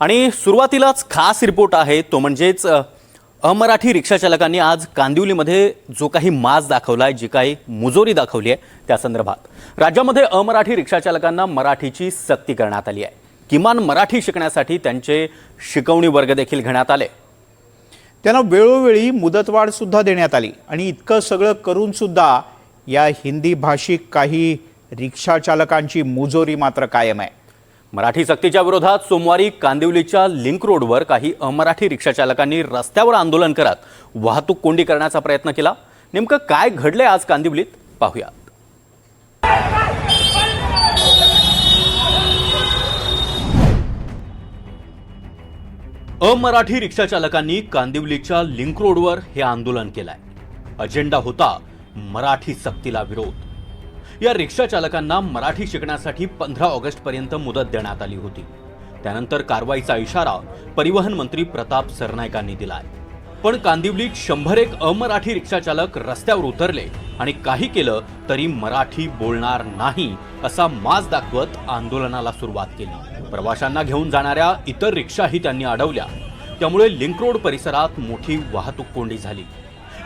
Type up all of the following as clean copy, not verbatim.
आणि सुरुवातीलाच खास रिपोर्ट आहे तो म्हणजेच अमराठी रिक्षा चालकांनी आज कांदिवलीमध्ये जो काही माज दाखवलाय, जी काही मुजोरी दाखवली आहे त्या संदर्भात राज्यामध्ये अमराठी रिक्षा चालकांना मराठीची सक्ती करण्यात आली आहे। किमान मराठी शिकण्यासाठी त्यांचे शिकवणी वर्ग देखील घेण्यात आले। त्यांना वेळोवेळी मुदतवाढ सुद्धा देण्यात आली आणि इतकं सगळं करून सुद्धा या हिंदी भाषिक काही रिक्षा चालकांची मुजोरी मात्र कायम आहे। मराठी सक्तीच्या विरोधात सोमवारी कांदिवलीच्या लिंक रोडवर काही अमराठी रिक्षा चालकांनी रस्त्यावर आंदोलन करत वाहतूक कोंडी करण्याचा प्रयत्न केला। नेमकं काय घडले आज कांदिवलीत पाहूया। अमराठी रिक्षा चालकांनी कांदिवलीच्या लिंक रोडवर हे आंदोलन केलंय। अजेंडा होता मराठी सक्तीला विरोध। या रिक्षा चालकांना मराठी शिकण्यासाठी 15 ऑगस्ट पर्यंत मुदत देण्यात आली होती। त्यानंतर कारवाईचा इशारा परिवहन मंत्री प्रताप सरनाईकांनी दिलाय। पण कांदिवलीत 101 अमराठी रिक्षा चालक रस्त्यावर उतरले आणि काही केलं तरी मराठी बोलणार नाही असा माज दाखवत आंदोलनाला सुरुवात केली। प्रवाशांना घेऊन जाणाऱ्या इतर रिक्षाही त्यांनी अडवल्या। त्यामुळे लिंक रोड परिसरात मोठी वाहतूक कोंडी झाली।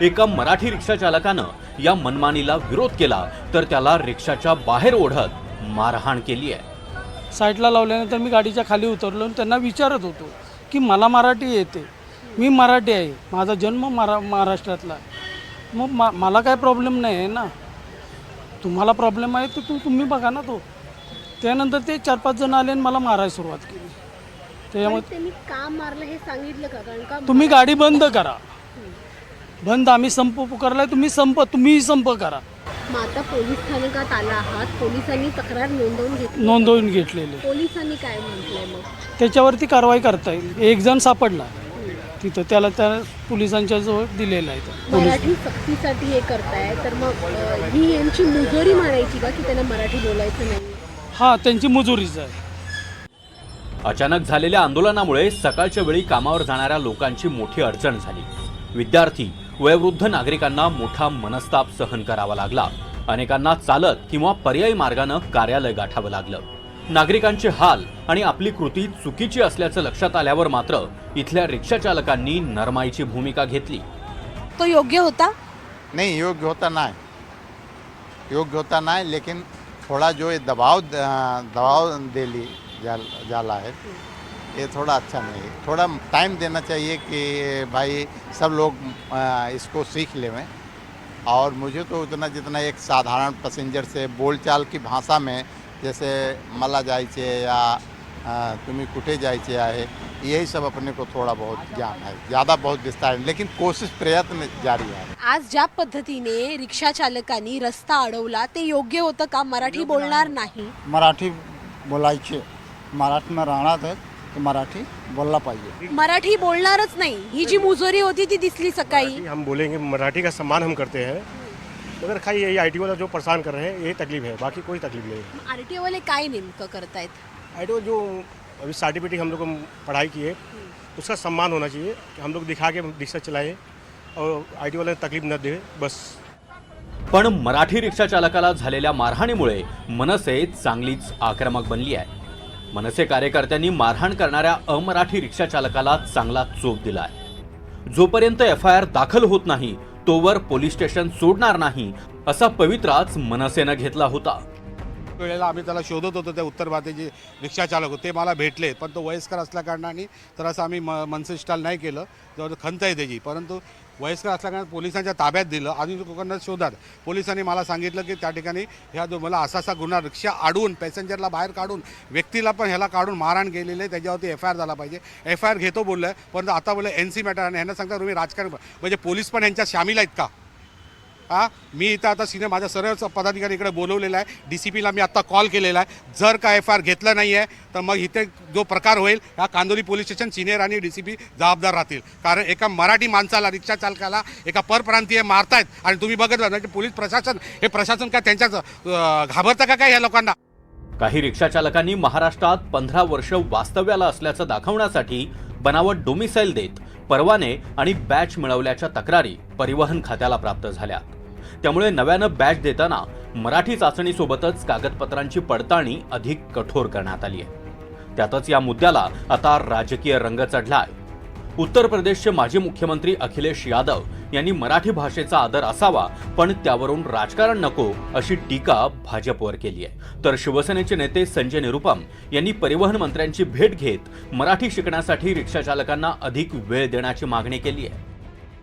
एका मराठी रिक्षा चालकानं या मनमानीला विरोध केला तर त्याला रिक्षाच्या बाहेर ओढत मारहाण केली आहे। साईडला लावल्यानंतर मी गाडीच्या खाली उतरलो आणि त्यांना विचारत होतो की मला मराठी येते, मी मराठी आहे, माझा जन्म महाराष्ट्रातला आहे, मग मला काय प्रॉब्लेम नाही आहे ना, तुम्हाला प्रॉब्लेम आहे तर तुम्ही बघा ना तो। त्यानंतर ते 4-5 जण आले आणि मला मारायला सुरुवात केली। त्यामुळे त्यांनी का मारलं हे सांगितलं का? कारण का तुम्ही गाडी बंद करा, बंद, आम्ही संप पुकारलाय, तुम्हीही संप करा। मग आता पोलीस स्थानकात आला आहात, पोलिसांनी तक्रार नोंदवून घेतलेले। पोलिसांनी काय म्हटलंय मग? त्याच्यावरती कारवाई करता येईल। एक जण सापडला तिथं, त्याला त्या पोलिसांच्या जवळ दिलेलं आहे। मराठी सक्तीसाठी हे करताय तर मग ही यांची मुजोरी म्हणायची का की त्यांना मराठी बोलायचं नाही? हां, त्यांची मुजुरीच आहे। अचानक झालेल्या आंदोलनामुळे सकाळच्या वेळी कामावर जाणाऱ्या लोकांची मोठी अडचण झाली। विद्यार्थी, वयोवृद्ध नागरिकांना मोठा मनस्ताप सहन करावा लागला। अनेकांना चालत किंवा पर्यायी मार्गाने कार्यालय गाठावं लागलं। नागरिकांचे हाल आणि आपली कृती चुकीची असल्याचं लक्षात आल्यावर मात्र इथल्या रिक्षा चालकांनी नरमाईची भूमिका घेतली। तो योग्य होता? नहीं, योग्य होता नहीं, लेकिन थोड़ा जो ये दबाव दिली जाला है, ये थोड़ा अच्छा नहीं है। थोड़ा टाइम देना चाहिए कि भाई सब लोग इसको सीख लें। और मुझे तो उतना जितना एक साधारण पैसेंजर से बोलचाल की भाषा में, जैसे मला जायचे या तुम्ही कुठे जायचे आहे, यही सब अपने को थोड़ा बहुत ज्ञान है, ज़्यादा बहुत विस्तार नहीं, लेकिन कोशिश प्रयत्न जारी है। आज ज्या पद्धतीने रिक्षा चालकांनी रस्ता अडवला ते योग्य होतं का? मराठी बोलणार नाही, मराठी बोलायचे, मराठी में राहणार है तो मराठी बोलना पाहिजे। मराठी बोलणारच नाही, ही जी मुजोरी होती ती दिसली सकाळी। हम बोलेंगे, मराठी का सम्मान हम करते हैं, मगर खाली यही आईटी वाला जो परेशान कर रहे हैं यही तकलीफ है, बाकी कोई तकलीफ नहीं है। आरटीओ वाले काय नेमकं करतायत? आईटी जो अभी सर्टिफिकेट हम लोग पढ़ाई किए उसका सम्मान होना चाहिए कि हम लोग दिखा के रिक्शा चलाएं और आईटी वाले तकलीफ न दे, बस। पण मराठी रिक्षा चालकाला झालेल्या मारहाणीमुळे मनसे चांगलीच आक्रमक बनली आहे। मनसे कार्यकर्त्यांनी मारहाण करणाऱ्या अमराठी रिक्षा चालकाला चांगला चोप दिलाय। जोपर्यंत FIR दाखल होत नाही तोवर पोलीस स्टेशन सोडणार नाही असा पवित्राच मनसेनं घेतला होता। वेळेला आम्ही त्याला शोधत होतो, त्या उत्तर भारतीय रिक्षा चालक होते, मला भेटले, पण तो वयस्कर असल्या कारणाने तर असं आम्ही मनसे स्टॉल नाही केलं, जवळ खंत आहे त्याची, परंतु वयस्कर असल्याकारणाने पोलिसांच्या ताब्यात दिलं आणि लोकांना शोधात पोलिसांनी मला सांगितलं की त्या ठिकाणी ह्या जो मला असा गुन्हा, रिक्षा अडवून पॅसेंजरला बाहेर काढून व्यक्तीला पण ह्याला काढून मारहाण केलेलं आहे, त्याच्यावरती FIR झाला पाहिजे। FIR घेतो बोललं, परंतु आता बोललं NC मॅटर, आणि ह्यांना सांगता तुम्ही राजकारण म्हणजे पोलीस पण ह्यांच्यात सामील आहेत का? मी इथं आता सिनियर माझ्या सर्व पदाधिकारी इकडे बोलवलेला आहे, DCPला मी आत्ता कॉल केलेला आहे। जर का FIR घेतलं नाही आहे तर मग इथे जो प्रकार होईल ह्या कांदिवली पोलीस स्टेशन सिनियर आणि DCP जबाबदार राहतील। कारण एका मराठी माणसाला, रिक्षा चालकाला एका परप्रांतीय मारतायत आणि तुम्ही बघत नाही पोलीस प्रशासन, हे प्रशासन काय त्यांच्याच घाबरतं का काय ह्या लोकांना? काही रिक्षा चालकांनी महाराष्ट्रात 15 वर्ष वास्तव्याला असल्याचं दाखवण्यासाठी बनावट डोमिसाईल देत परवाने आणि बॅच मिळवल्याच्या तक्रारी परिवहन खात्याला प्राप्त झाल्या। त्यामुळे नव्यानं बॅच देताना मराठी चाचणीसोबतच कागदपत्रांची पडताळणी अधिक कठोर करण्यात आली आहे। त्यातच या मुद्द्याला आता राजकीय रंग चढलाय। उत्तर प्रदेशचे माजी मुख्यमंत्री अखिलेश यादव यांनी मराठी भाषेचा आदर असावा पण त्यावरून राजकारण नको अशी टीका भाजपवर केली आहे। तर शिवसेनेचे नेते संजय निरुपम यांनी परिवहन मंत्र्यांची भेट घेत मराठी शिकण्यासाठी रिक्षा चालकांना अधिक वेळ देण्याची मागणी केली आहे।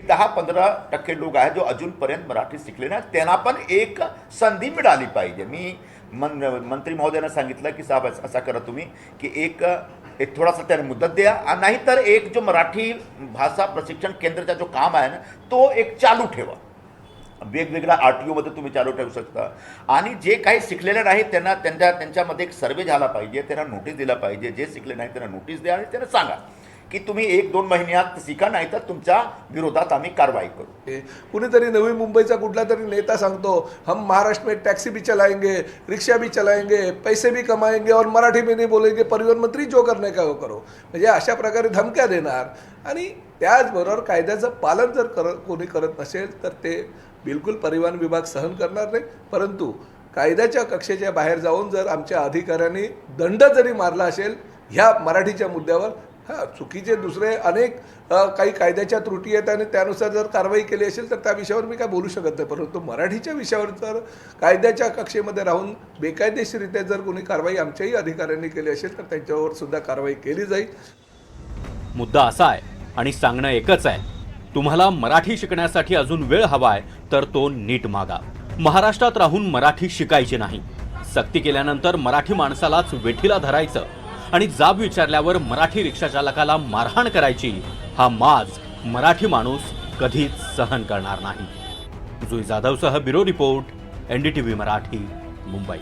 10-15% लोक आहेत जो अजूनपर्यंत मराठी शिकले नाही, त्यांना पण एक संधी मिळाली पाहिजे। मी मंत्री महोदयांना सांगितलं की साहेब असा करा तुम्ही की एक थोडासा त्याने मुदत द्या, नाहीतर एक जो मराठी भाषा प्रशिक्षण केंद्राचा जो काम आहे ना तो एक चालू ठेवा। वेगवेगळ्या RTOमध्ये तुम्ही चालू ठेवू शकता आणि जे काही शिकलेले नाही त्यांना त्यांच्यामध्ये एक सर्वे झाला पाहिजे, त्यांना नोटीस दिला पाहिजे। जे शिकले नाही त्यांना नोटीस द्या आणि त्यांना सांगा की तुम्ही 1-2 महिन्यात शिका, नाही तर तुमच्या विरोधात आम्ही कारवाई करू। कुणीतरी नवी मुंबईचा कुठला तरी नेता सांगतो हम महाराष्ट्र में टैक्सी भी चलाएंगे, रिक्शा भी चलाएंगे, पैसे भी कमाएंगे और मराठी में नहीं बोलेंगे, परिवहन मंत्री जो करने का वो करो। म्हणजे अशा प्रकारे धमक्या देणार आणि त्याचबरोबर कायद्याचं पालन जर कोणी करत नसेल तर ते बिलकुल परिवहन विभाग सहन करणार नाही। परंतु कायद्याच्या कक्षेच्या बाहेर जाऊन जर आमच्या अधिकाऱ्यांनी दंड जरी मारला असेल ह्या मराठीच्या मुद्द्यावर, चुकीचे दुसरे अनेक काही कायद्याच्या त्रुटी आहेत आणि त्यानुसार जर कारवाई केली असेल तर त्या विषयावर मी काय बोलू शकत नाही। परंतु मराठीच्या विषयावर जर कायद्याच्या कक्षेमध्ये राहून बेकायदेशीररित्या जर कोणी कारवाई आमच्याही अधिकाऱ्यांनी केली असेल तर त्यांच्यावर सुद्धा कारवाई केली जाईल। मुद्दा असा आहे आणि सांगणं एकच आहे, तुम्हाला मराठी शिकण्यासाठी अजून वेळ हवाय तर तो नीट मागा। महाराष्ट्रात राहून मराठी शिकायची नाही, सक्ती केल्यानंतर मराठी माणसालाच वेठीला धरायचं आणि जाब विचारल्यावर मराठी रिक्षा चालकाला मारहाण करायची, हा माज मराठी माणूस कधीच सहन करणार नाही। जुई जाधवसह bureau report, NDTV Marathi, Mumbai.